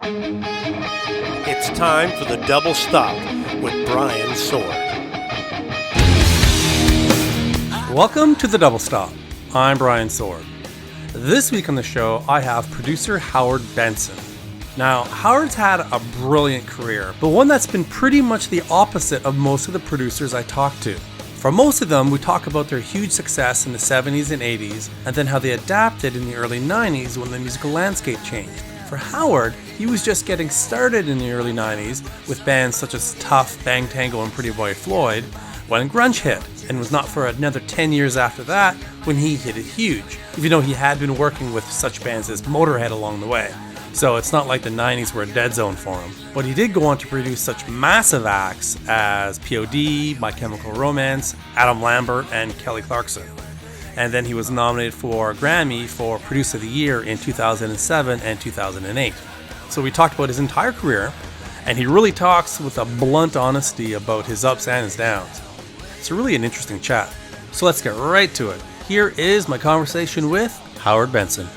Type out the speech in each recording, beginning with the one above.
It's time for the Double Stop with Brian Sword. Welcome to the Double Stop. I'm Brian Sword. This week on the show, I have producer Howard Benson. Now, Howard's had a brilliant career, but one that's been pretty much the opposite of most of the producers I talk to. For most of them, we talk about their huge success in the 70s and 80s, and then how they adapted in the early 90s when the musical landscape changed. For Howard, he was just getting started in the early 90s with bands such as Tuff, Bang Tango, and Pretty Boy Floyd when grunge hit, and was not for another 10 years after that when he hit it huge, even though he had been working with such bands as Motorhead along the way. So it's not like the 90s were a dead zone for him. But he did go on to produce such massive acts as P.O.D, My Chemical Romance, Adam Lambert, and Kelly Clarkson. And then he was nominated for a Grammy for Producer of the Year in 2007 and 2008. So we talked about his entire career, and he really talks with a blunt honesty about his ups and his downs. It's really an interesting chat. So let's get right to it. Here is my conversation with Howard Benson.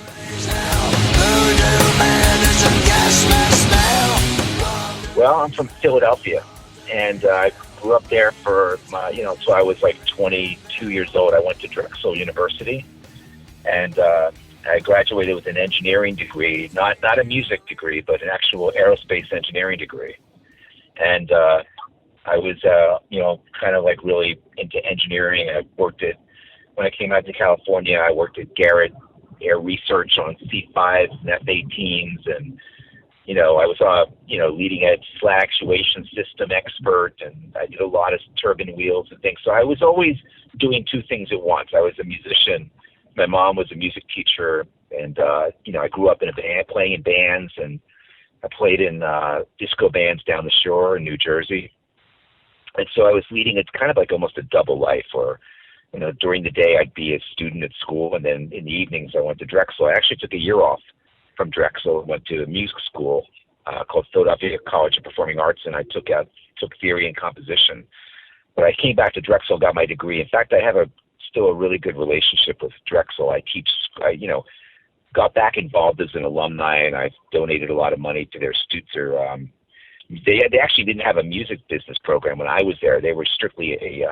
Well, I'm from Philadelphia, and I grew up there for until I was like 22 years old. I went to Drexel University, and I graduated with an engineering degree, not a music degree, but an actual aerospace engineering degree. And I was, kind of like really into engineering. When I came out to California, I worked at Garrett Air Research on C-5s and F-18s, and I was a leading edge SLA actuation system expert, and I did a lot of turbine wheels and things. So I was always doing two things at once. I was a musician. My mom was a music teacher, and I grew up in a band, playing in bands, and I played in disco bands down the shore in New Jersey. And so I was leading it's kind of like almost a double life, or during the day I'd be a student at school, and then in the evenings I went to Drexel. I actually took a year off from Drexel and went to a music school called Philadelphia College of Performing Arts, and I took theory and composition. But I came back to Drexel, got my degree. In fact, I have still a really good relationship with Drexel. I got back involved as an alumni, and I've donated a lot of money to their students. They actually didn't have a music business program when I was there. They were strictly a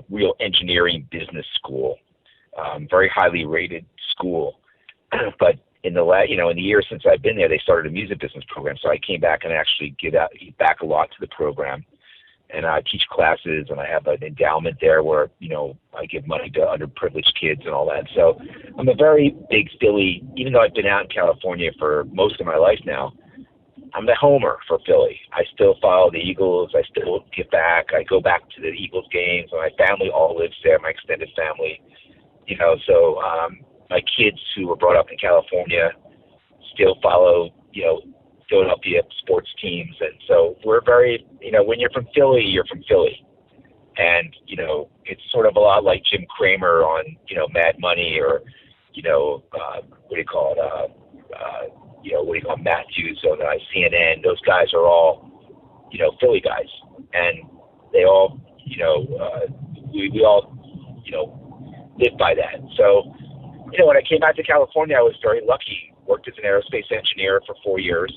real engineering business school, very highly rated school. But in the years since I've been there, they started a music business program. So I came back and actually give back a lot to the program. And I teach classes, and I have an endowment there where, I give money to underprivileged kids and all that. So I'm a very big Philly, even though I've been out in California for most of my life now, I'm the homer for Philly. I still follow the Eagles. I still give back. I go back to the Eagles games. My family all lives there, my extended family. So my kids who were brought up in California still follow, Philadelphia sports teams. And so we're very, when you're from Philly, you're from Philly. And, it's sort of a lot like Jim Cramer on, Mad Money, or, Matthews on CNN. Those guys are all, Philly guys. And they all, we all, live by that. So, when I came back to California, I was very lucky. Worked as an aerospace engineer for 4 years.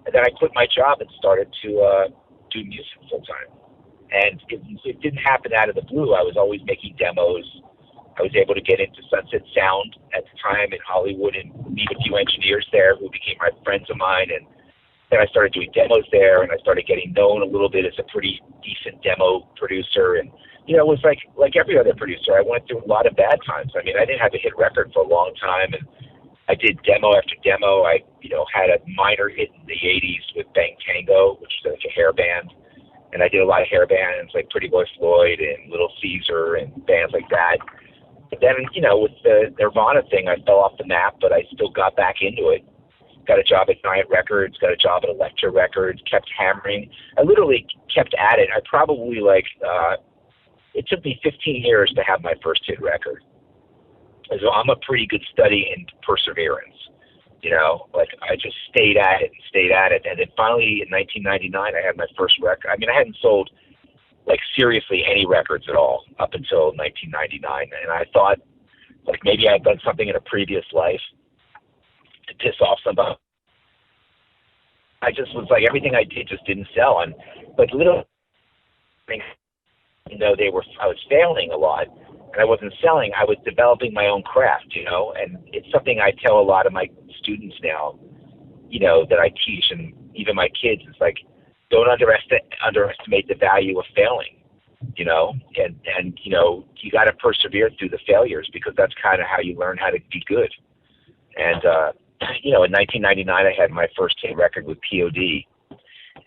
And then I quit my job and started to do music full time. And it didn't happen out of the blue. I was always making demos. I was able to get into Sunset Sound at the time in Hollywood and meet a few engineers there who became my friends of mine. And then I started doing demos there, and I started getting known a little bit as a pretty decent demo producer. And, it was like every other producer. I went through a lot of bad times. I mean, I didn't have a hit record for a long time, and I did demo after demo. I, had a minor hit in the 80s with Bang Tango, which is like a hair band. And I did a lot of hair bands like Pretty Boy Floyd and Little Caesar and bands like that. But then, with the Nirvana thing, I fell off the map, but I still got back into it. Got a job at Giant Records, got a job at Elektra Records, kept hammering. I literally kept at it. I probably it took me 15 years to have my first hit record. So I'm a pretty good study in perseverance. I just stayed at it. And then finally in 1999, I had my first record. I mean, I hadn't sold seriously any records at all up until 1999. And I thought maybe I'd done something in a previous life to piss off somebody. I just was like, everything I did just didn't sell. But little things, I was failing a lot and I wasn't selling, I was developing my own craft, and it's something I tell a lot of my students now, that I teach, and even my kids. It's like, don't underestimate the value of failing, and you got to persevere through the failures, because that's kind of how you learn how to be good. And, in 1999, I had my first hit record with P.O.D.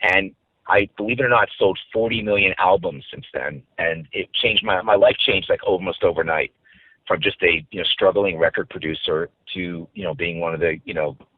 And I, believe it or not, sold 40 million albums since then. And it changed my life changed like almost overnight, from just a, struggling record producer to, being one of the,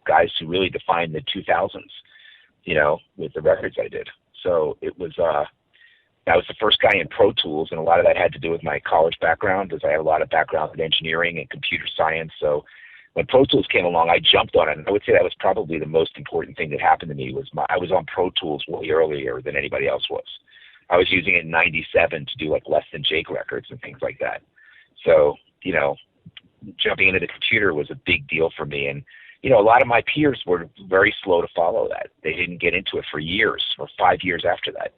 guys who really defined the 2000s, with the records I did. So it was, I was the first guy in Pro Tools, and a lot of that had to do with my college background, because I had a lot of background in engineering and computer science. So when Pro Tools came along, I jumped on it. And I would say that was probably the most important thing that happened to me. I was on Pro Tools way earlier than anybody else was. I was using it in '97 to do like Less Than Jake records and things like that. So, jumping into the computer was a big deal for me. And, a lot of my peers were very slow to follow that. They didn't get into it for years, or 5 years after that.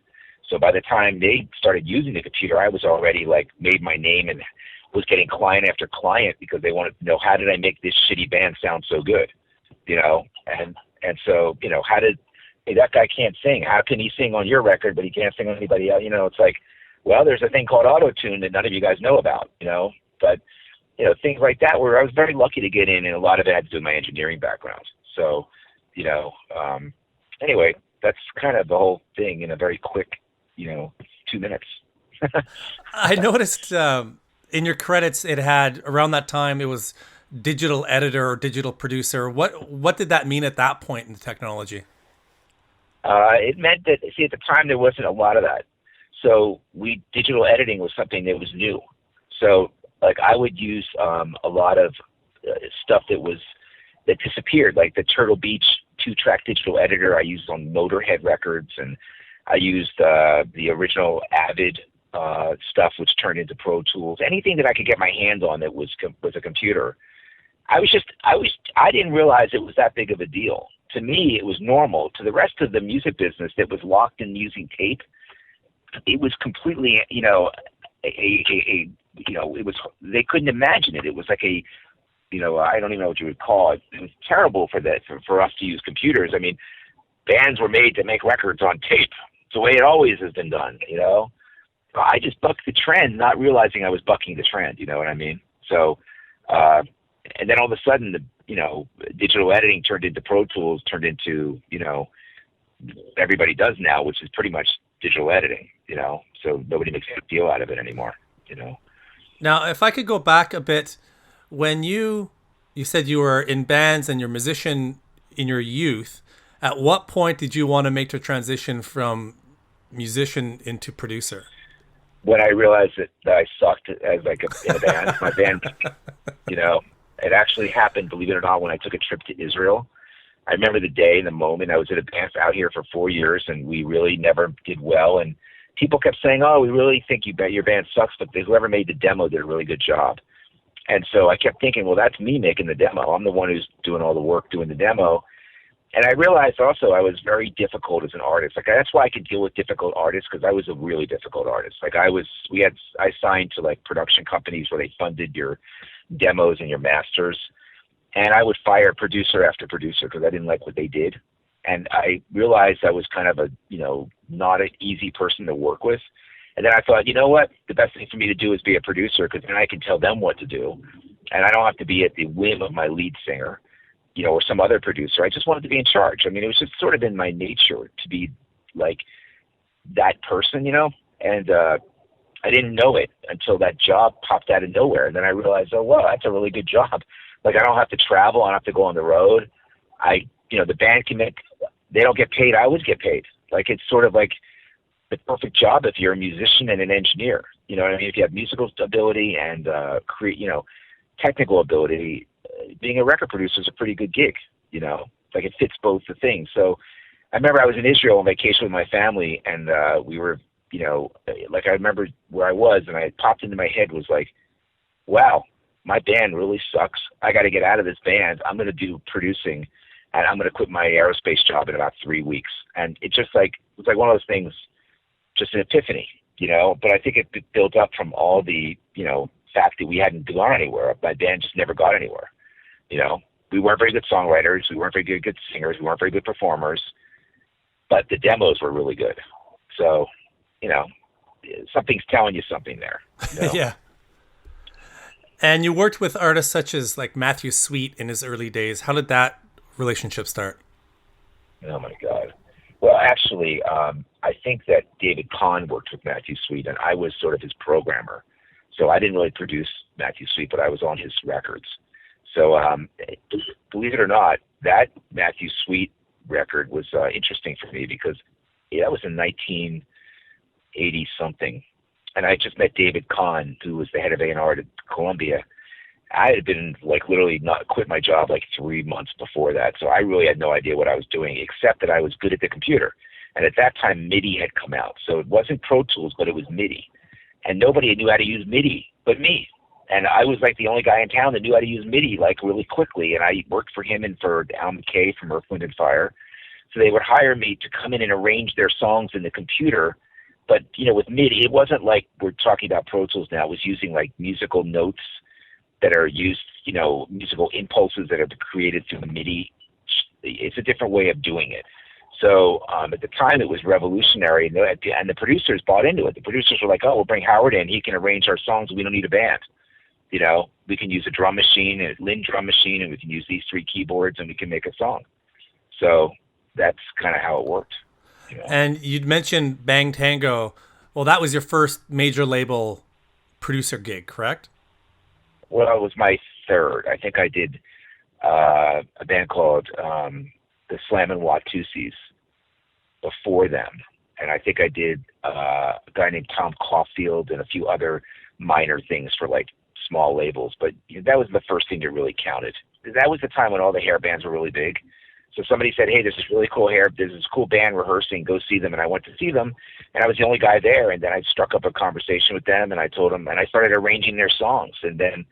So by the time they started using the computer, I was already like made my name and was getting client after client, because they wanted to know, how did I make this shitty band sound so good? And so, hey, that guy can't sing. How can he sing on your record, but he can't sing on anybody else? It's like, well, there's a thing called auto-tune that none of you guys know about, but, things like that, where I was very lucky to get in, and a lot of it had to do with my engineering background. So, anyway, that's kind of the whole thing in a very quick, 2 minutes. I noticed in your credits, it had, around that time, it was digital editor or digital producer. What did that mean at that point in the technology? It meant that, at the time there wasn't a lot of that. So digital editing was something that was new. So like I would use a lot of stuff that disappeared, like the Turtle Beach 2-track digital editor I used on Motorhead records, and I used the original Avid stuff, which turned into Pro Tools. Anything that I could get my hands on that was a computer. I didn't realize it was that big of a deal. To me, it was normal. To the rest of the music business that was locked in using tape, it was completely, it was, they couldn't imagine it. It was like I don't even know what you would call it. It was terrible for us to use computers. I mean, bands were made to make records on tape. It's the way it always has been done, I just bucked the trend, not realizing I was bucking the trend, you know what I mean? So, and then all of a sudden, digital editing turned into Pro Tools, turned into, everybody does now, which is pretty much digital editing, so nobody makes a deal out of it anymore, Now, if I could go back a bit, when you said you were in bands and you're a musician in your youth, at what point did you want to make the transition from musician into producer? When I realized that I sucked as in a band, my band, it actually happened, believe it or not, when I took a trip to Israel. I remember the day and the moment. I was at a band out here for 4 years, and we really never did well. And people kept saying, "Oh, we really think your band sucks, but whoever made the demo did a really good job." And so I kept thinking, well, that's me making the demo. I'm the one who's doing all the work doing the demo. And I realized also I was very difficult as an artist. Like, that's why I could deal with difficult artists, because I was a really difficult artist. Like, I signed to like production companies where they funded your demos and your masters, and I would fire producer after producer because I didn't like what they did. And I realized I was kind of not an easy person to work with. And then I thought, you know what? The best thing for me to do is be a producer, because then I can tell them what to do, and I don't have to be at the whim of my lead singer, or some other producer. I just wanted to be in charge. I mean, it was just sort of in my nature to be like that person, and I didn't know it until that job popped out of nowhere. And then I realized, oh, wow, that's a really good job. Like, I don't have to travel. I don't have to go on the road. The band they don't get paid. I always get paid. Like, it's sort of like the perfect job if you're a musician and an engineer. You know what I mean? If you have musical ability and technical ability, being a record producer is a pretty good gig. Like, it fits both the things. So I remember I was in Israel on vacation with my family, and we were, like, I remember where I was, and it popped into my head was like, wow, my band really sucks. I got to get out of this band. I'm going to do producing. and I'm going to quit my aerospace job in about 3 weeks. And it was like one of those things, just an epiphany, but I think it built up from all the, fact that we hadn't gone anywhere. My band just never got anywhere. We weren't very good songwriters. We weren't very good singers. We weren't very good performers, but the demos were really good. So, something's telling you something there. Yeah. And you worked with artists such as like Matthew Sweet in his early days. How did that relationship start? Oh my God. Well, actually, I think that David Kahn worked with Matthew Sweet, and I was sort of his programmer. So I didn't really produce Matthew Sweet, but I was on his records. So believe it or not, that Matthew Sweet record was interesting for me because that was in 1980 something. And I just met David Kahn, who was the head of A&R at Columbia. I had been literally not quit my job 3 months before that. So I really had no idea what I was doing, except that I was good at the computer. And at that time, MIDI had come out. So it wasn't Pro Tools, but it was MIDI. And nobody knew how to use MIDI but me. And I was the only guy in town that knew how to use MIDI really quickly. And I worked for him and for Al McKay from Earth, Wind & Fire. So they would hire me to come in and arrange their songs in the computer. But, with MIDI, it wasn't like we're talking about Pro Tools now. It was using musical notes that are used, musical impulses that are created through the MIDI. It's a different way of doing it. So at the time, it was revolutionary, and the producers bought into it. The producers were like, oh, we'll bring Howard in. He can arrange our songs. We don't need a band. We can use a drum machine, a Linn drum machine, and we can use these 3 keyboards, and we can make a song. So that's kind of how it worked. And you'd mentioned Bang Tango. Well, that was your first major label producer gig, correct? Well, it was my third. I think I did a band called the Slammin' Watusis before them. And I think I did a guy named Tom Caulfield and a few other minor things for small labels. But that was the first thing that really counted. That was the time when all the hair bands were really big. So somebody said, hey, there's this really cool there's this cool band rehearsing, go see them. And I went to see them, and I was the only guy there. And then I struck up a conversation with them, and I told them, and I started arranging their songs. And then,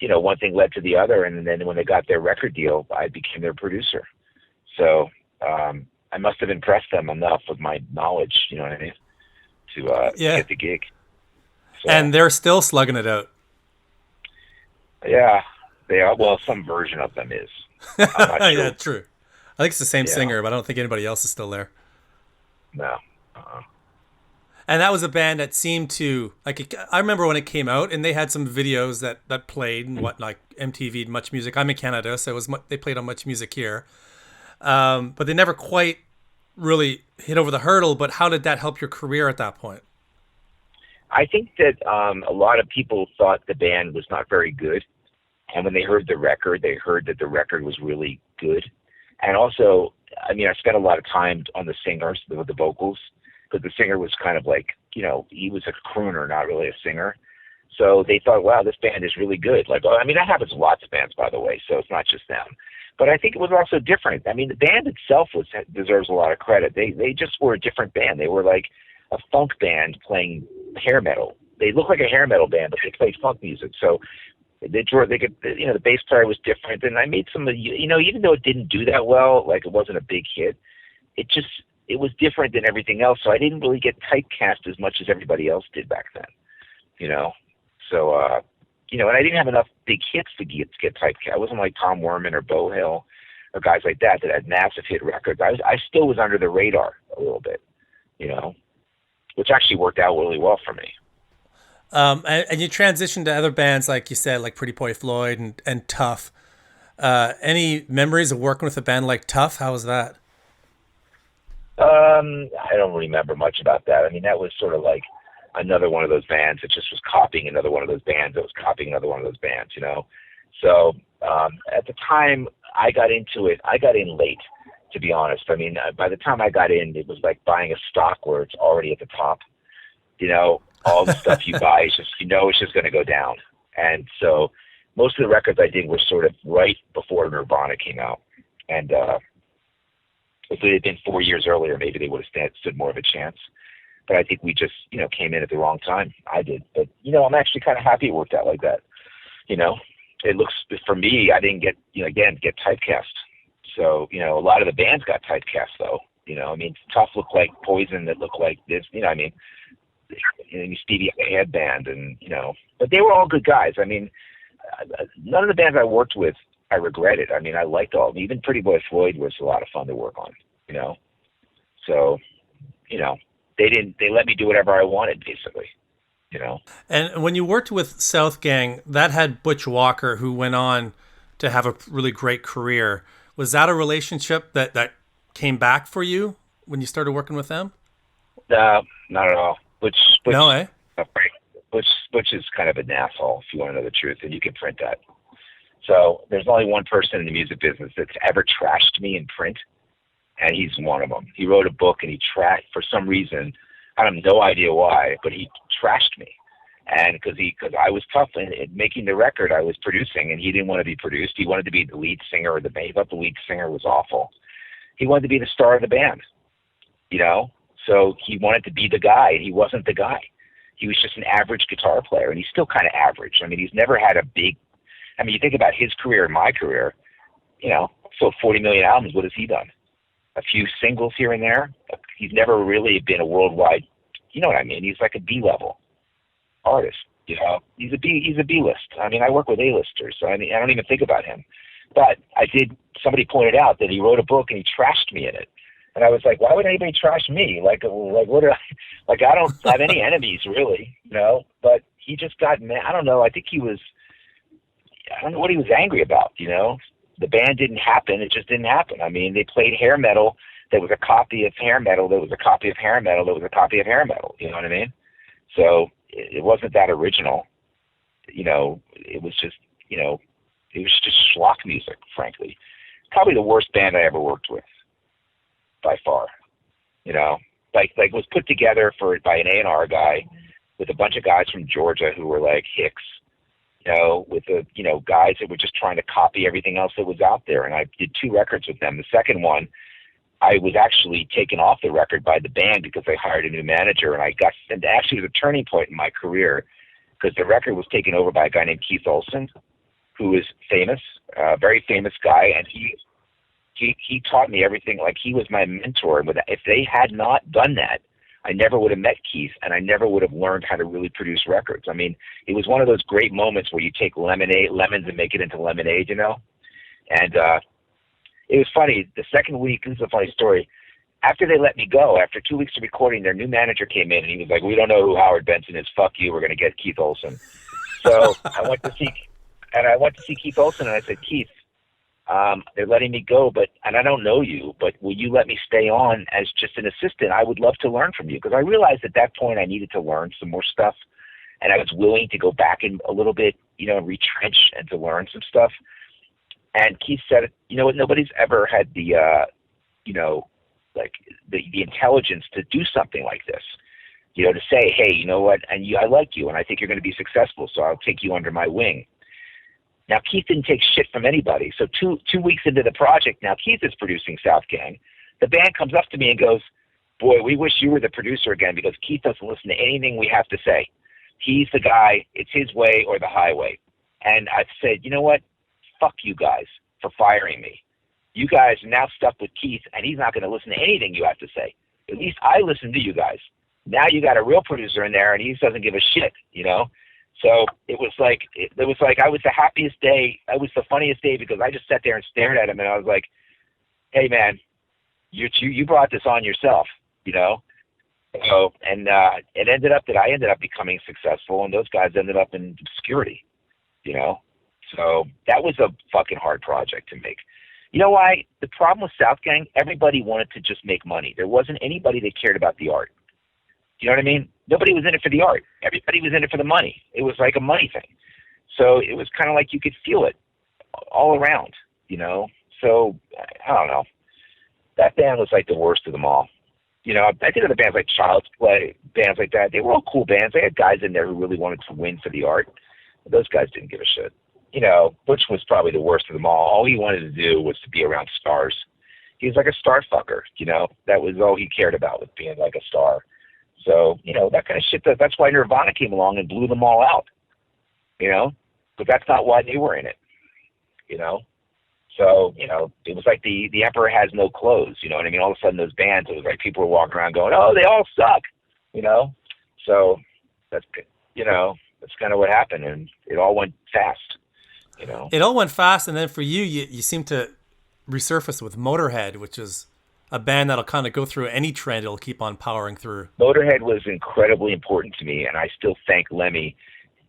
one thing led to the other. And then when they got their record deal, I became their producer. So I must have impressed them enough with my knowledge, you know what I mean, to get the gig. So, and they're still slugging it out. Yeah, they are. Well, some version of them is. I'm not sure. Yeah, true. I think it's the same singer, but I don't think anybody else is still there. No. And that was a band that seemed to, I remember when it came out, and they had some videos that played and MTV'd Much Music. I'm in Canada, so they played on Much Music here. But they never quite really hit over the hurdle. But how did that help your career at that point? I think that a lot of people thought the band was not very good. And when they heard the record, they heard that the record was really good. And also, I spent a lot of time on the singers, the vocals, because the singer was kind of he was a crooner, not really a singer. So they thought, wow, this band is really good. That happens to lots of bands, by the way, so it's not just them. But I think it was also different. The band itself deserves a lot of credit. They just were a different band. They were like a funk band playing hair metal. They looked like a hair metal band, but they played funk music. So the bass player was different, and I made some, even though it didn't do that well, it wasn't a big hit, it was different than everything else. So I didn't really get typecast as much as everybody else did back then, So, and I didn't have enough big hits to get typecast. I wasn't like Tom Werman or Beau Hill or guys like that had massive hit records. I still was under the radar a little bit, which actually worked out really well for me. And you transitioned to other bands, like you said, like Pretty Boy Floyd and Tuff. Any memories of working with a band like Tuff? How was that? I don't remember much about that. That was sort of like another one of those bands that just was copying another one of those bands that was copying another one of those bands, So at the time I got into it, I got in late, to be honest. By the time I got in, it was like buying a stock where it's already at the top. All the stuff you buy is just, it's just going to go down. And so most of the records I did were sort of right before Nirvana came out. And if it had been 4 years earlier, maybe they would have stood more of a chance. But I think we just, came in at the wrong time. I did. But, I'm actually kind of happy it worked out like that. It looks, for me, I didn't get typecast. So, you know, a lot of the bands got typecast, though. You know, I mean, Tuff looked like Poison, that looked like this. You know, I mean, Stevie had band, and you know, but they were all good guys. I mean, none of the bands I worked with I regretted. I mean, I liked all of them. Even Pretty Boy Floyd was a lot of fun to work on. You know, so you know, they let me do whatever I wanted, basically. You know. And when you worked with SouthGang, that had Butch Walker, who went on to have a really great career. Was that a relationship that came back for you when you started working with them? Not at all. Butch, no, eh? Butch is kind of an asshole, if you want to know the truth, and you can print that. So there's only one person in the music business that's ever trashed me in print, and he's one of them. He wrote a book, and he trashed, for some reason, I have no idea why, but he trashed me. And because I was tough in making the record I was producing, and he didn't want to be produced. He wanted to be the lead singer of the band. He thought the lead singer was awful. He wanted to be the star of the band, you know? So he wanted to be the guy, and he wasn't the guy. He was just an average guitar player, and he's still kind of average. I mean, he's never had a big, I mean, you think about his career and my career, you know, so 40 million albums, what has he done? A few singles here and there. He's never really been a worldwide, you know what I mean? He's like a B-level artist, you know? He's a B-list. I mean, I work with A-listers, so I mean, I don't even think about him. But somebody pointed out that he wrote a book and he trashed me in it. And I was like, why would anybody trash me? Like what did I don't have any enemies really, you know, but he just got mad. I don't know. I don't know what he was angry about, you know. The band didn't happen. It just didn't happen. I mean, they played hair metal. That was a copy of hair metal. That was a copy of hair metal. That was a copy of hair metal. You know what I mean? So it wasn't that original. You know, it was just, you know, it was just schlock music, frankly. Probably the worst band I ever worked with, by far. You know, like was put together by an A&R guy with a bunch of guys from Georgia who were like hicks, you know, with the, you know, guys that were just trying to copy everything else that was out there. And I did 2 records with them. The second one, I was actually taken off the record by the band because they hired a new manager, and actually it was a turning point in my career because the record was taken over by a guy named Keith Olsen, who is famous, very famous guy, and he taught me everything. Like, he was my mentor. And if they had not done that, I never would have met Keith, and I never would have learned how to really produce records. I mean, it was one of those great moments where you take lemons and make it into lemonade, you know? And it was funny. The second week, this is a funny story. After they let me go, after 2 weeks of recording, their new manager came in, and he was like, we don't know who Howard Benson is. Fuck you. We're going to get Keith Olsen. So I went to see Keith Olsen, and I said, Keith, they're letting me go, and I don't know you, but will you let me stay on as just an assistant? I would love to learn from you, because I realized at that point I needed to learn some more stuff, and I was willing to go back in a little bit, you know, retrench and to learn some stuff. And Keith said, you know what, nobody's ever had the, you know, like the intelligence to do something like this, you know, to say, hey, you know what, and I like you, and I think you're going to be successful, so I'll take you under my wing. Now, Keith didn't take shit from anybody. So two weeks into the project, now Keith is producing SouthGang. The band comes up to me and goes, boy, we wish you were the producer again, because Keith doesn't listen to anything we have to say. He's the guy. It's his way or the highway. And I've said, you know what? Fuck you guys for firing me. You guys are now stuck with Keith, and he's not going to listen to anything you have to say. At least I listen to you guys. Now you got a real producer in there, and he doesn't give a shit, you know? So it was like I was the happiest day. It was the funniest day, because I just sat there and stared at him, and I was like, hey, man, you brought this on yourself, you know? So, and it ended up that I ended up becoming successful, and those guys ended up in obscurity, you know? So that was a fucking hard project to make. You know why? The problem with SouthGang, everybody wanted to just make money. There wasn't anybody that cared about the art. You know what I mean? Nobody was in it for the art. Everybody was in it for the money. It was like a money thing. So it was kind of like you could feel it all around, you know? So, I don't know. That band was like the worst of them all. You know, I did other bands like Child's Play, bands like that. They were all cool bands. They had guys in there who really wanted to win for the art. But those guys didn't give a shit. You know, Butch was probably the worst of them all. All he wanted to do was to be around stars. He was like a star fucker, you know? That was all he cared about, was being like a star. So, you know, that kind of shit, that's why Nirvana came along and blew them all out, you know? But that's not why they were in it, you know? So, it was like the emperor has no clothes, you know what I mean? All of a sudden those bands, it was like people were walking around going, oh, they all suck, So that's, that's kind of what happened. And it all went fast, It all went fast, and then for you seem to resurface with Motorhead, which is a band that'll kind of go through any trend. It'll keep on powering through. Motorhead was incredibly important to me, and I still thank Lemmy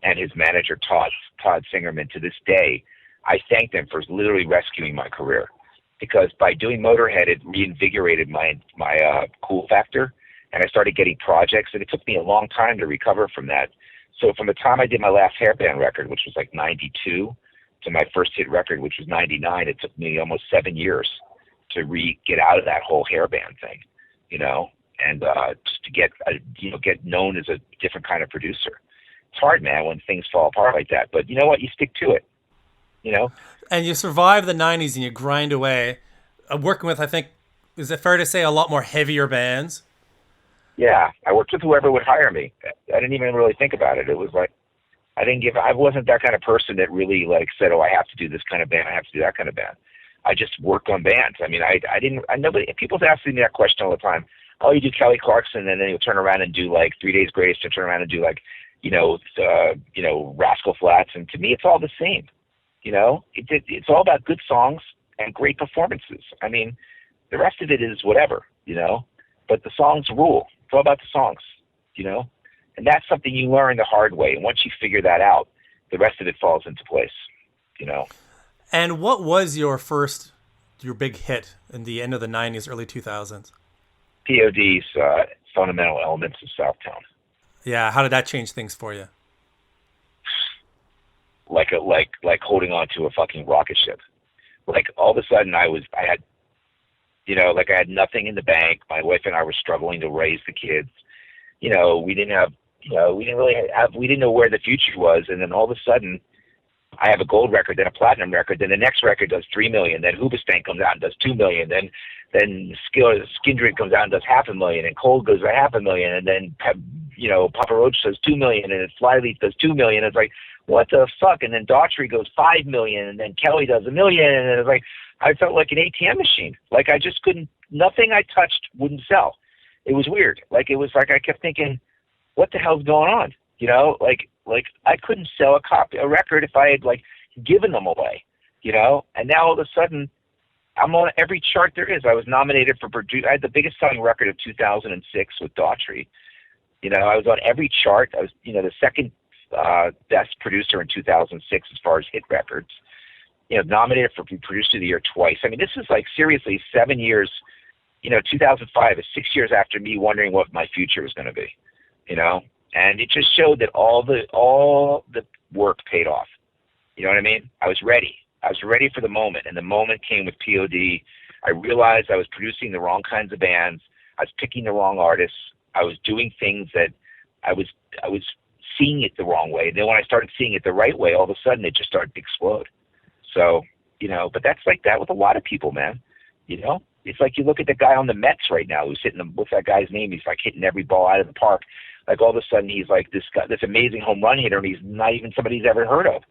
and his manager, Todd Singerman, to this day. I thank them for literally rescuing my career, because by doing Motorhead, it reinvigorated my cool factor, and I started getting projects, and it took me a long time to recover from that. So from the time I did my last hairband record, which was like 92, to my first hit record, which was 99, it took me almost 7 years to get out of that whole hairband thing, and just to get known as a different kind of producer. It's hard, man, when things fall apart like that, but you know what? You stick to it. And you survive the 90s and you grind away, working with, I think, is it fair to say, a lot more heavier bands? Yeah, I worked with whoever would hire me. I didn't even really think about it. It was like, I wasn't that kind of person that really said, oh, I have to do this kind of band, I have to do that kind of band. I just worked on bands. I mean, nobody, people ask me that question all the time. Oh, you do Kelly Clarkson, and then you'll turn around and do 3 Days Grace, and turn around and do Rascal Flatts. And to me, it's all the same. It's all about good songs and great performances. I mean, the rest of it is whatever, but the songs rule. It's all about the songs, and that's something you learn the hard way. And once you figure that out, the rest of it falls into place, And what was your big hit in the end of the 90s, early 2000s? P.O.D.'s Fundamental Elements of Southtown. Yeah, how did that change things for you? Like holding on to a fucking rocket ship. All of a sudden I had nothing in the bank. My wife and I were struggling to raise the kids. We didn't know where the future was. And then all of a sudden I have a gold record, then a platinum record, then the next record does 3 million, then Hoobastank comes out and does 2 million, then Skindred comes out and does 500,000, and Cold goes to 500,000, and then Papa Roach does 2 million, and Flyleaf does 2 million. It's like, what the fuck? And then Daughtry goes 5 million, and then Kelly does 1 million, and it's like, I felt like an ATM machine. I just couldn't, nothing I touched wouldn't sell. It was weird. It was like I kept thinking, what the hell's going on? I couldn't sell a record if I had given them away, and now all of a sudden I'm on every chart there is. I was nominated for I had the biggest selling record of 2006 with Daughtry. I was on every chart. I was, the second best producer in 2006 as far as hit records. Nominated for Producer of the Year twice. I mean, this is seriously 7 years. 2005 is 6 years after me wondering what my future was going to be. And it just showed that all the work paid off. You know what I mean? I was ready. I was ready for the moment, and the moment came with P.O.D. I realized I was producing the wrong kinds of bands. I was picking the wrong artists. I was doing things that I was seeing it the wrong way. Then when I started seeing it the right way, all of a sudden it just started to explode. So, but that's like that with a lot of people, man. It's like you look at the guy on the Mets right now who's hitting what's that guy's name? He's hitting every ball out of the park. All of a sudden he's this amazing home run hitter, and he's not even somebody he's ever heard of,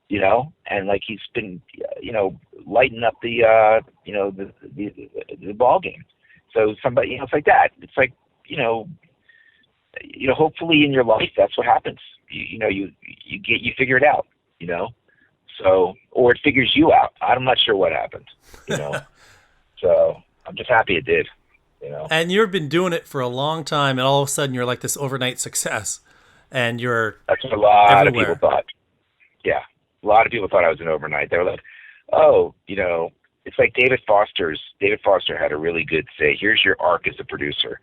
and he's been, lighting up the ball game. So somebody, it's like that. It's like, hopefully in your life, that's what happens. You figure it out, so, or it figures you out. I'm not sure what happened, so I'm just happy it did. And you've been doing it for a long time, and all of a sudden you're this overnight success, and that's what a lot everywhere. of people thought. Yeah, a lot of people thought I was an overnight. They were like, oh, it's like David Foster had a really good say. Here's your arc as a producer.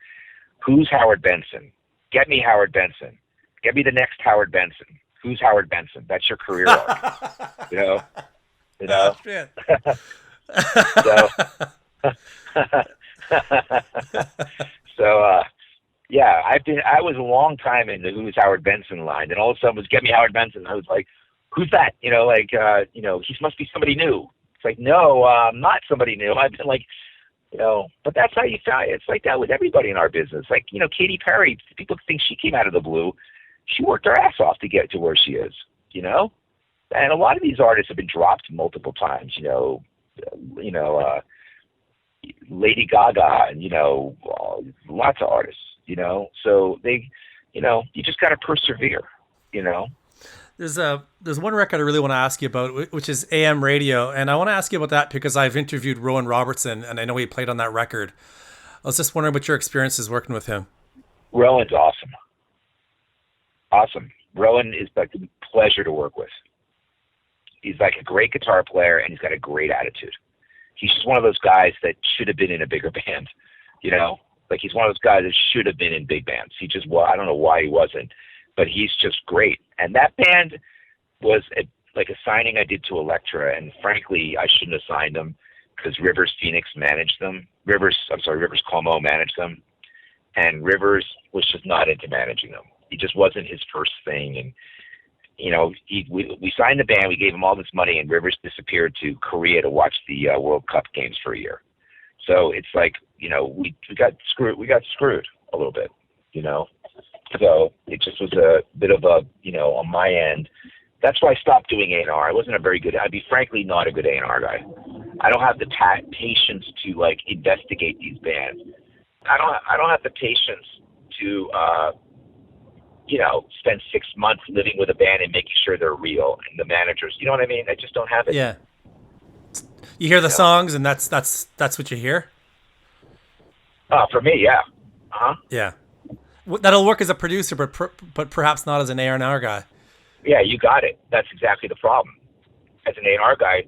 Who's Howard Benson? Get me Howard Benson. Get me the next Howard Benson. Who's Howard Benson? That's your career arc. Oh, shit. Yeah, I was a long time in the Who's Howard Benson line, and all of a sudden was Get Me Howard Benson. I was like, who's that? He must be somebody new. It's like, no, I'm not somebody new. I've been but that's how you found it. It's like that with everybody in our business. Katy Perry, people think she came out of the blue. She worked her ass off to get to where she is, and a lot of these artists have been dropped multiple times, Lady Gaga, and lots of artists. So they, you just got to persevere. There's one record I really want to ask you about, which is AM Radio, and I want to ask you about that because I've interviewed Rowan Robertson, and I know he played on that record. I was just wondering what your experience is working with him. Rowan's awesome. Awesome. Rowan is like a pleasure to work with. He's like a great guitar player, and he's got a great attitude. He's just one of those guys that should have been in a bigger band, Like he's one of those guys that should have been in big bands. He just, I don't know why he wasn't, but he's just great. And that band was like a signing I did to Elektra, and frankly, I shouldn't have signed them because Rivers Phoenix managed them. Rivers Cuomo managed them, and Rivers was just not into managing them. He just wasn't his first thing, and we signed the band, we gave him all this money, and Rivers disappeared to Korea to watch the World Cup games for a year. So it's like, we got screwed a little bit, So it just was a bit of a, on my end. That's why I stopped doing A&R. I wasn't I'd be frankly not a good A&R guy. I don't have the patience to like investigate these bands. I don't have the patience to, spend 6 months living with a band and making sure they're real, and the managers, you know what I mean? I just don't have it. Yeah. You hear the songs, and that's what you hear? For me, yeah. Uh-huh. Yeah. That'll work as a producer, but perhaps not as an A&R guy. Yeah, you got it. That's exactly the problem. As an A&R guy,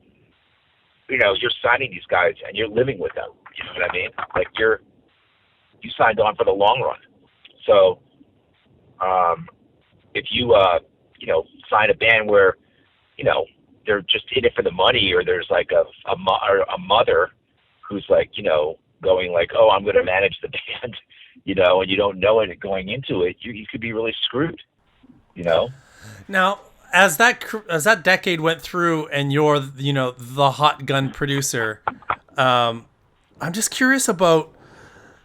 you're signing these guys, and you're living with them. You know what I mean? Like you signed on for the long run. So, if you, sign a band where, they're just in it for the money, or there's like a mother who's like, going like, oh, I'm going to manage the band, and you don't know it going into it, you could be really screwed, Now, as that decade went through and you're, the hot gun producer, I'm just curious about,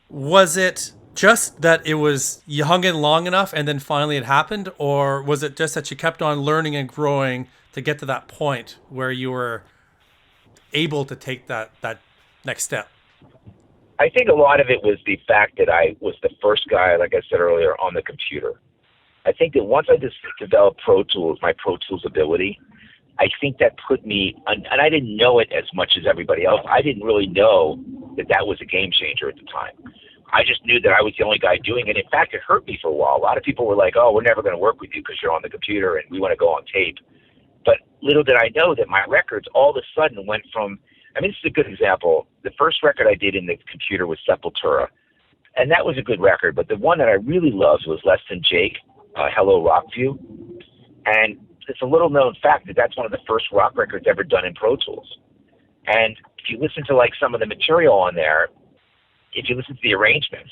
was it just that you hung in long enough and then finally it happened, or was it just that you kept on learning and growing to get to that point where you were able to take that next step? I think a lot of it was the fact that I was the first guy, like I said earlier, on the computer. I think that once I just developed my Pro Tools ability, I think that put me, and I didn't know it as much as everybody else. I didn't really know that was a game changer at the time. I just knew that I was the only guy doing it. In fact, it hurt me for a while. A lot of people were like, oh, we're never going to work with you because you're on the computer and we want to go on tape. But little did I know that my records all of a sudden went from, this is a good example. The first record I did in the computer was Sepultura, and that was a good record. But the one that I really loved was Less Than Jake, Hello Rockview. And it's a little known fact that that's one of the first rock records ever done in Pro Tools. And if you listen to like some of the material on there, if you listen to the arrangements,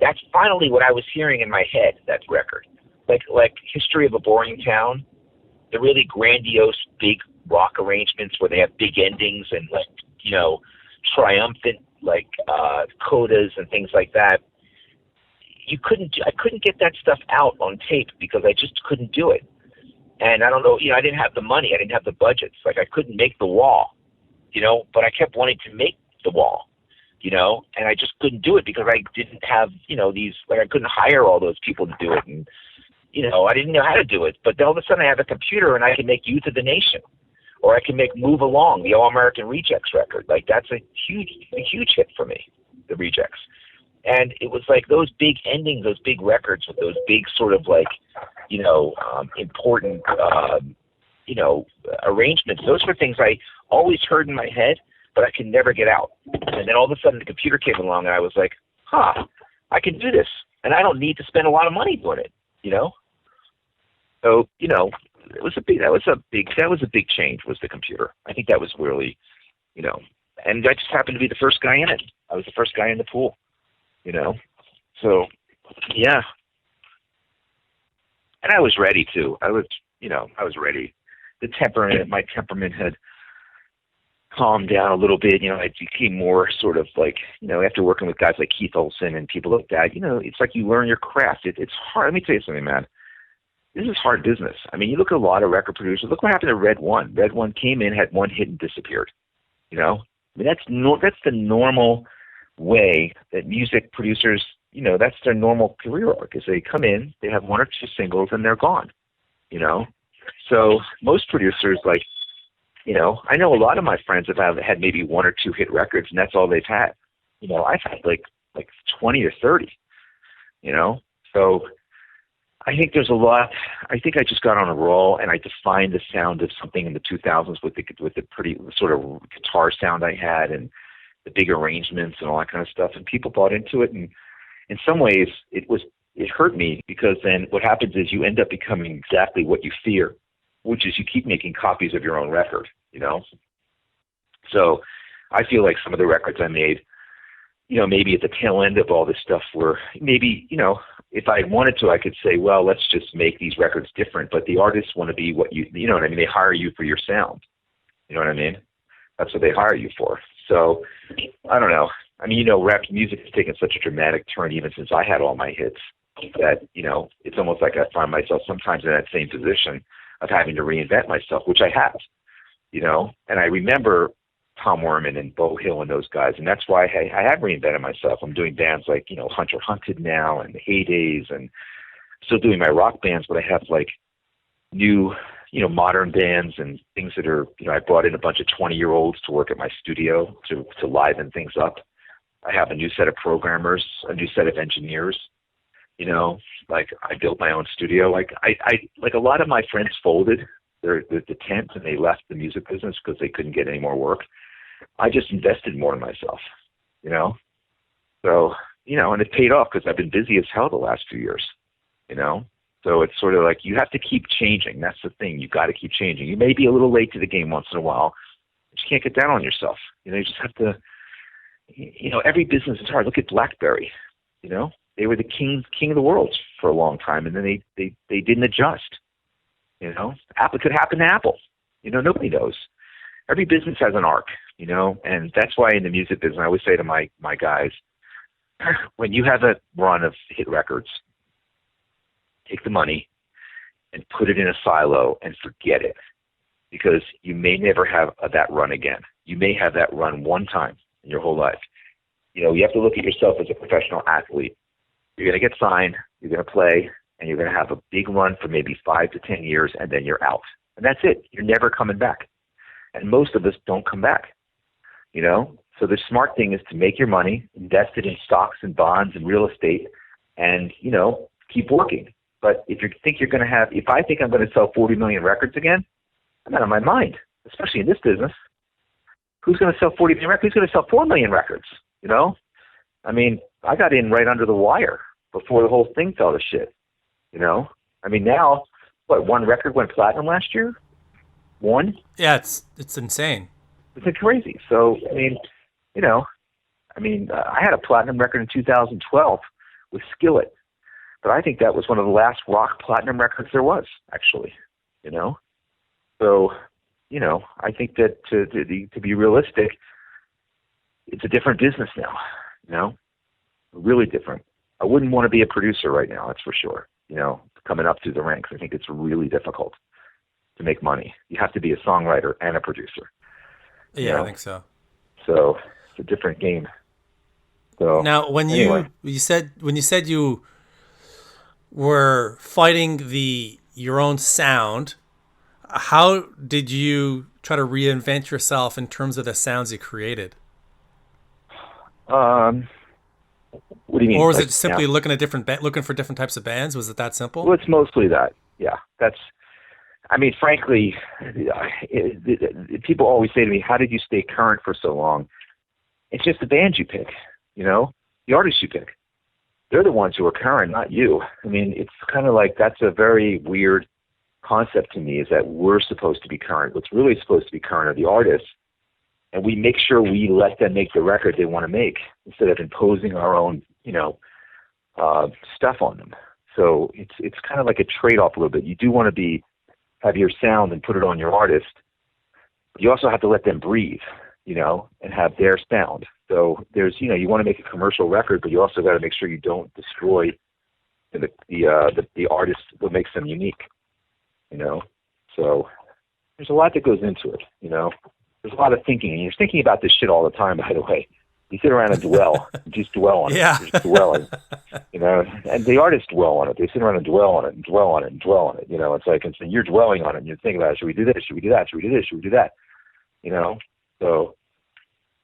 that's finally what I was hearing in my head, that record. Like History of a Boring Town, the really grandiose big rock arrangements where they have big endings and like, triumphant like codas and things like that. I couldn't get that stuff out on tape because I just couldn't do it. And I don't know, I didn't have the money, I didn't have the budgets. Like I couldn't make the wall, but I kept wanting to make the wall. And I just couldn't do it because I didn't have, I couldn't hire all those people to do it. And, I didn't know how to do it. But all of a sudden I have a computer and I can make Youth of the Nation, or I can make Move Along, the All American Rejects record. Like that's a huge hit for me, the Rejects. And it was like those big endings, those big records with those big sort of like, important, arrangements. Those were things I always heard in my head, but I could never get out. And then all of a sudden the computer came along and I was like, I can do this. And I don't need to spend a lot of money doing it, So, that was a big change, was the computer. I think that was really, and I just happened to be the first guy in it. I was the first guy in the pool, So, yeah. And I was ready too. I was ready. My temperament had calmed down a little bit. I became more sort of like, after working with guys like Keith Olsen and people like that, it's like you learn your craft. It's hard. Let me tell you something, man. This is hard business. You look at a lot of record producers. Look what happened to Red One. Red One came in, had one hit, and disappeared. You know, I mean, that's the normal way that music producers, you know, that's their normal career arc. Is they come in, they have one or two singles, and they're gone. You know, so most producers, like, you know, I know a lot of my friends have had maybe one or two hit records, and that's all they've had. You know, I've had like 20 or 30. You know, so I think there's a lot. I think I just got on a roll, and I defined the sound of something in the 2000s with the pretty sort of guitar sound I had, and the big arrangements and all that kind of stuff. And people bought into it, and in some ways, it hurt me, because then what happens is you end up becoming exactly what you fear, which is you keep making copies of your own record. You know, so I feel like some of the records I made, you know, maybe at the tail end of all this stuff were maybe, you know, if I wanted to, I could say, well, let's just make these records different. But the artists want to be what you know what I mean? They hire you for your sound. You know what I mean? That's what they hire you for. So I don't know. I mean, you know, rap music has taken such a dramatic turn even since I had all my hits that, you know, it's almost like I find myself sometimes in that same position of having to reinvent myself, which I have, you know. And I remember Tom Werman and Bo Hill and those guys, and that's why I have reinvented myself. I'm doing bands like, you know, Hunter Hunted now, and the Heydays, and still doing my rock bands, but I have like new, you know, modern bands and things that are, you know, I brought in a bunch of 20-year-olds to work at my studio to liven things up. I have a new set of programmers, a new set of engineers, you know, like I built my own studio. Like I like a lot of my friends folded the tent and they left the music business because they couldn't get any more work. I just invested more in myself, you know? So, you know, and it paid off because I've been busy as hell the last few years, you know? So it's sort of like you have to keep changing. That's the thing. You got to keep changing. You may be a little late to the game once in a while, but you can't get down on yourself. You know, you just have to, you know, every business is hard. Look at BlackBerry, you know? They were the king of the world for a long time, and then they didn't adjust, you know? Apple could happen to Apple. You know, nobody knows. Every business has an arc, you know, and that's why in the music business, I always say to my guys, when you have a run of hit records, take the money and put it in a silo and forget it, because you may never have that run again. You may have that run one time in your whole life. You know, you have to look at yourself as a professional athlete. You're going to get signed, you're going to play, and you're going to have a big run for maybe 5 to 10 years, and then you're out. And that's it. You're never coming back. And most of us don't come back, you know? So the smart thing is to make your money, invest it in stocks and bonds and real estate, and, you know, keep working. But if you think you're going to have, if I think I'm going to sell 40 million records again, I'm out of my mind, especially in this business. Who's going to sell 40 million records? Who's going to sell 4 million records, you know? I mean, I got in right under the wire before the whole thing fell to shit, you know? I mean, now, what, one record went platinum last year? One? Yeah, it's insane. It's crazy. So, I mean, you know, I had a platinum record in 2012 with Skillet, but I think that was one of the last rock platinum records there was, actually, you know? So, you know, I think that to be realistic, it's a different business now, you know? Really different. I wouldn't want to be a producer right now, that's for sure. You know, coming up through the ranks, I think it's really difficult to make money. You have to be a songwriter and a producer. Yeah, know? I think so. So it's a different game. So now, when anyway. you said you were fighting your own sound, how did you try to reinvent yourself in terms of the sounds you created? What do you mean? Or was it simply looking for different types of bands? Was it that simple? Well, it's mostly that. Yeah, frankly, people always say to me, how did you stay current for so long? It's just the bands you pick, you know, the artists you pick. They're the ones who are current, not you. I mean, it's kind of like that's a very weird concept to me, is that we're supposed to be current. What's really supposed to be current are the artists, and we make sure we let them make the record they want to make instead of imposing our own, you know, stuff on them. So it's kind of like a trade-off a little bit. You do want to have your sound and put it on your artist. You also have to let them breathe, you know, and have their sound. So there's, you know, you want to make a commercial record, but you also got to make sure you don't destroy the artist, what makes them unique, you know. So there's a lot that goes into it, you know. there's a lot of thinking, and you're thinking about this shit all the time, by the way. You sit around and dwell, just dwell on it. Just dwelling, you know, and the artists dwell on it. They sit around and dwell on it and dwell on it and dwell on it. You know, it's like, you're dwelling on it and you're thinking about it. Should we do this? Should we do that? Should we do this? Should we do that? You know, so,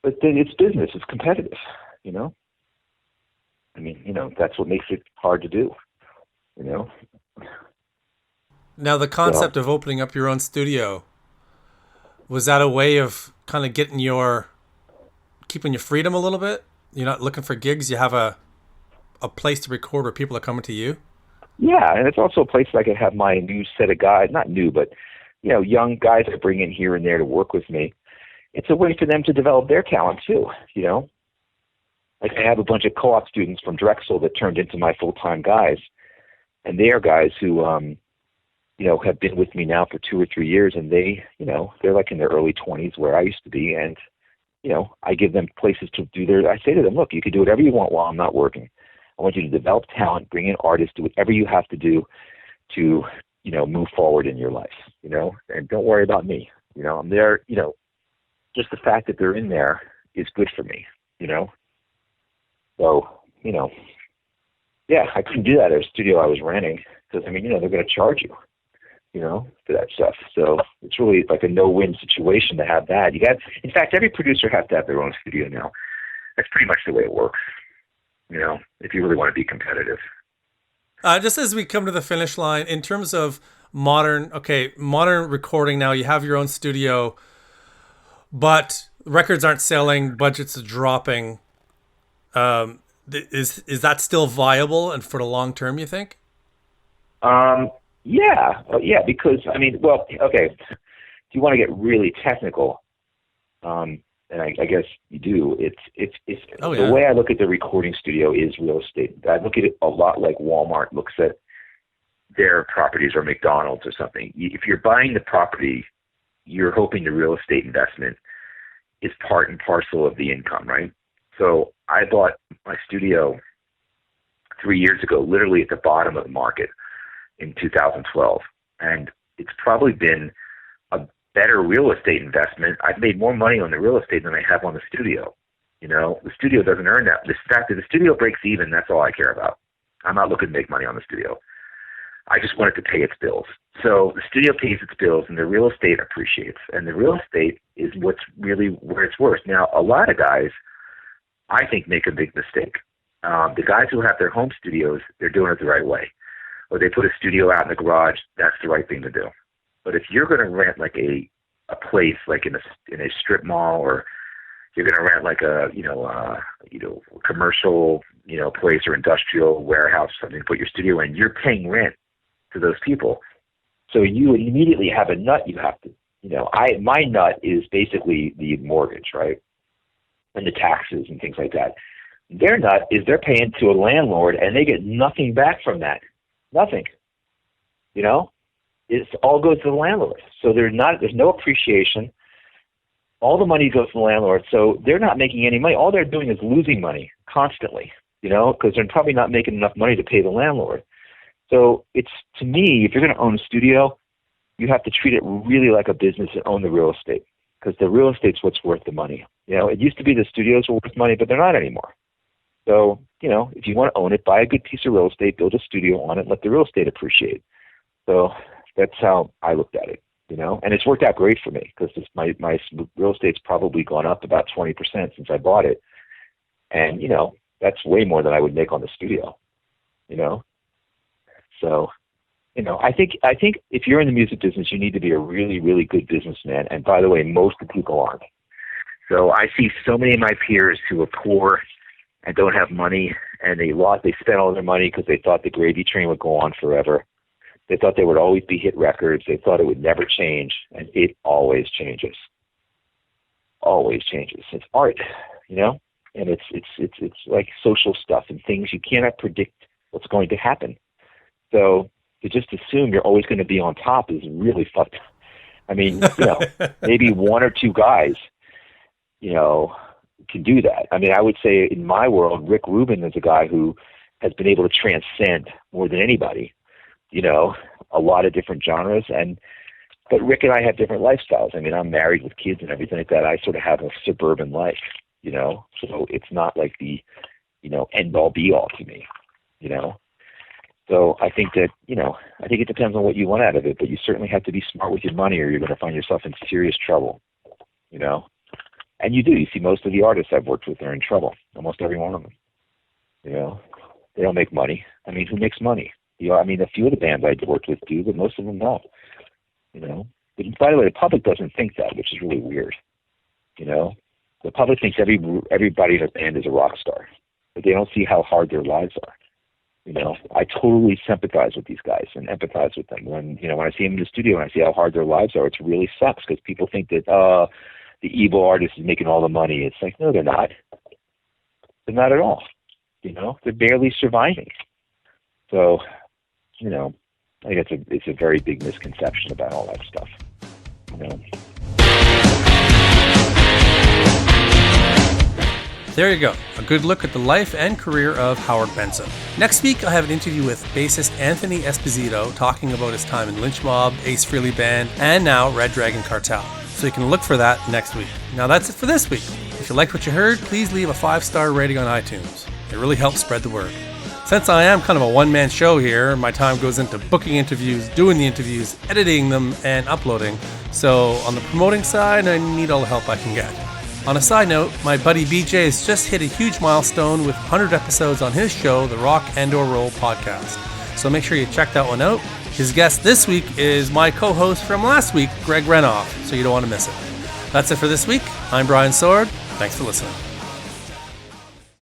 but then it's business. It's competitive, you know. I mean, you know, that's what makes it hard to do, you know. Now, the concept of opening up your own studio, was that a way of kind of keeping your freedom a little bit? You're not looking for gigs. You have a place to record where people are coming to you. Yeah, and it's also a place that I can have my new set of guys, not new, but, you know, young guys I bring in here and there to work with me. It's a way for them to develop their talent too, you know. Like, I have a bunch of co-op students from Drexel that turned into my full-time guys, and they are guys who, you know, have been with me now for 2 or 3 years, and they, you know, they're like in their early 20s where I used to be, and, you know, I give them places to do I say to them, look, you can do whatever you want while I'm not working. I want you to develop talent, bring in artists, do whatever you have to do to, you know, move forward in your life, you know, and don't worry about me. You know, I'm there, you know, just the fact that they're in there is good for me, you know. So, you know, yeah, I couldn't do that at a studio I was renting because, I mean, you know, they're going to charge you, you know, for that stuff. So it's really like a no-win situation to have that. In fact, every producer has to have their own studio now. That's pretty much the way it works, you know, if you really want to be competitive. Just as we come to the finish line, in terms of modern recording now, you have your own studio, but records aren't selling, budgets are dropping. Is that still viable and for the long term, you think? Yeah, because, I mean, well, okay, if you want to get really technical, and I guess you do, the way I look at the recording studio is real estate. I look at it a lot like Walmart looks at their properties, or McDonald's or something. If you're buying the property, you're hoping the real estate investment is part and parcel of the income, right? So I bought my studio 3 years ago, literally at the bottom of the market in 2012. And it's probably been a better real estate investment. I've made more money on the real estate than I have on the studio. You know, the studio doesn't earn that. The fact that the studio breaks even, that's all I care about. I'm not looking to make money on the studio. I just want it to pay its bills. So the studio pays its bills and the real estate appreciates. And the real estate is what's really where it's worth. Now, a lot of guys, I think, make a big mistake. The guys who have their home studios, they're doing it the right way. Or they put a studio out in the garage, that's the right thing to do. But if you're going to rent like a place like in a strip mall, or you're going to rent like a commercial place or industrial warehouse or something to put your studio in, you're paying rent to those people. So you immediately have a nut you have to, my nut is basically the mortgage, right? And the taxes and things like that. Their nut is they're paying to a landlord and they get nothing back from that. Nothing. It all goes to the landlord. So there's no appreciation. All the money goes to the landlord. So they're not making any money. All they're doing is losing money constantly, because they're probably not making enough money to pay the landlord. So it's, to me, if you're going to own a studio, you have to treat it really like a business and own the real estate, because the real estate's what's worth the money. It used to be the studios were worth money, but they're not anymore. So, if you want to own it, buy a good piece of real estate, build a studio on it, and let the real estate appreciate. So that's how I looked at it, and it's worked out great for me, because my real estate's probably gone up about 20% since I bought it. And, that's way more than I would make on the studio, So, I think if you're in the music business, you need to be a really, really good businessman. And by the way, most of the people aren't. So I see so many of my peers who are poor and don't have money, and they spent all their money because they thought the gravy train would go on forever. They thought there would always be hit records. They thought it would never change, and it always changes. Always changes. It's art, and it's like social stuff and things you cannot predict what's going to happen. So to just assume you're always going to be on top is really fucked. I mean, maybe one or two guys, can do that. I mean, I would say in my world, Rick Rubin is a guy who has been able to transcend more than anybody, a lot of different genres. And, But Rick and I have different lifestyles. I mean, I'm married with kids and everything like that. I sort of have a suburban life, you know, so it's not like the, you know, end all be all to me, you know. So I think that, you know, I think it depends on what you want out of it, but you certainly have to be smart with your money or you're going to find yourself in serious trouble, you know. And you do. You see most of the artists I've worked with are in trouble, almost every one of them, you know. They don't make money. I mean, who makes money? You know, I mean, a few of the bands I worked with do, but most of them don't, you know. But by the way, the public doesn't think that, which is really weird, you know. The public thinks everybody in a band is a rock star, but they don't see how hard their lives are. You know, I totally sympathize with these guys and empathize with them. When, you know, when I see them in the studio and I see how hard their lives are, it really sucks because people think that, the evil artist is making all the money. It's like, no, they're not. They're not at all. You know, they're barely surviving. So, you know, I think it's a very big misconception about all that stuff. You know. There you go, a good look at the life and career of Howard Benson. Next week, I have an interview with bassist Anthony Esposito talking about his time in Lynch Mob, Ace Frehley Band, and now Red Dragon Cartel. So you can look for that next week. Now that's it for this week. If you liked what you heard, please leave a 5-star rating on iTunes. It really helps spread the word. Since I am kind of a one-man show here, my time goes into booking interviews, doing the interviews, editing them, and uploading. So on the promoting side, I need all the help I can get. On a side note, my buddy BJ has just hit a huge milestone with 100 episodes on his show, the Rock and or Roll podcast. So make sure you check that one out. His guest this week is my co-host from last week, Greg Renoff, so you don't want to miss it. That's it for this week. I'm Brian Sword. Thanks for listening.